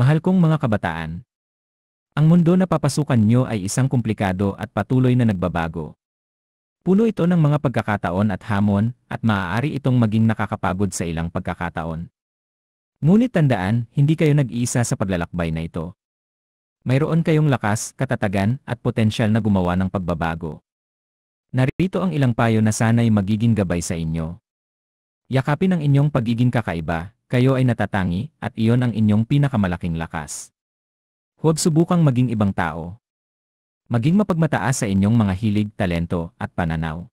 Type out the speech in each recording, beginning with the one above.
Mahal kong mga kabataan, ang mundo na papasukan nyo ay isang komplikado at patuloy na nagbabago. Puno ito ng mga pagkakataon at hamon, at maaari itong maging nakakapagod sa ilang pagkakataon. Ngunit tandaan, hindi kayo nag-iisa sa paglalakbay na ito. Mayroon kayong lakas, katatagan, at potensyal na gumawa ng pagbabago. Narito ang ilang payo na sana'y magiging gabay sa inyo. Yakapin ang inyong pagiging kakaiba, kayo ay natatangi, at iyon ang inyong pinakamalaking lakas. Huwag subukang maging ibang tao. Maging mapagmataas sa inyong mga hilig, talento, at pananaw.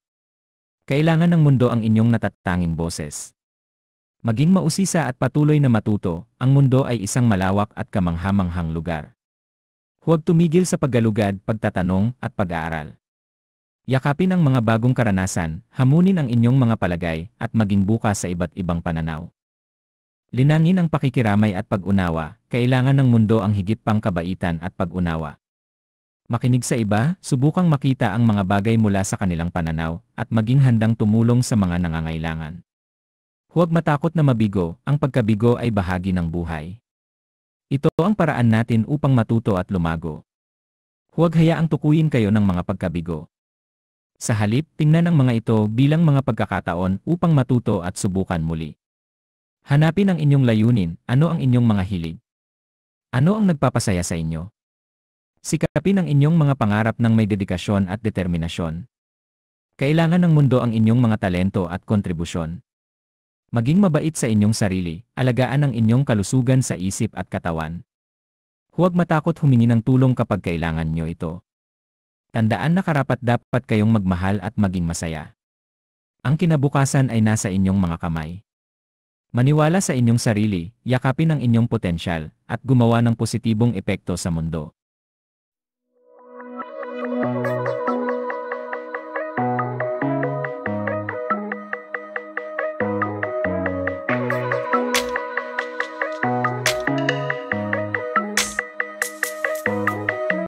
Kailangan ng mundo ang inyong natatanging boses. Maging mausisa at patuloy na matuto, ang mundo ay isang malawak at kamangha-manghang lugar. Huwag tumigil sa paggalugad, pagtatanong, at pag-aaral. Yakapin ang mga bagong karanasan, hamunin ang inyong mga palagay, at maging bukas sa iba't ibang pananaw. Linangin ang pakikiramay at pag-unawa, kailangan ng mundo ang higit pang kabaitan at pag-unawa. Makinig sa iba, subukang makita ang mga bagay mula sa kanilang pananaw, at maging handang tumulong sa mga nangangailangan. Huwag matakot na mabigo, ang pagkabigo ay bahagi ng buhay. Ito ang paraan natin upang matuto at lumago. Huwag hayaang tukuyin kayo ng mga pagkabigo. Sa halip, tingnan ang mga ito bilang mga pagkakataon upang matuto at subukan muli. Hanapin ang inyong layunin, ano ang inyong mga hilig? Ano ang nagpapasaya sa inyo? Sikapin ang inyong mga pangarap ng may dedikasyon at determinasyon. Kailangan ng mundo ang inyong mga talento at kontribusyon. Maging mabait sa inyong sarili, alagaan ang inyong kalusugan sa isip at katawan. Huwag matakot humingi ng tulong kapag kailangan nyo ito. Tandaan na karapat-dapat kayong magmahal at maging masaya. Ang kinabukasan ay nasa inyong mga kamay. Maniwala sa inyong sarili, yakapin ang inyong potensyal, at gumawa ng positibong epekto sa mundo.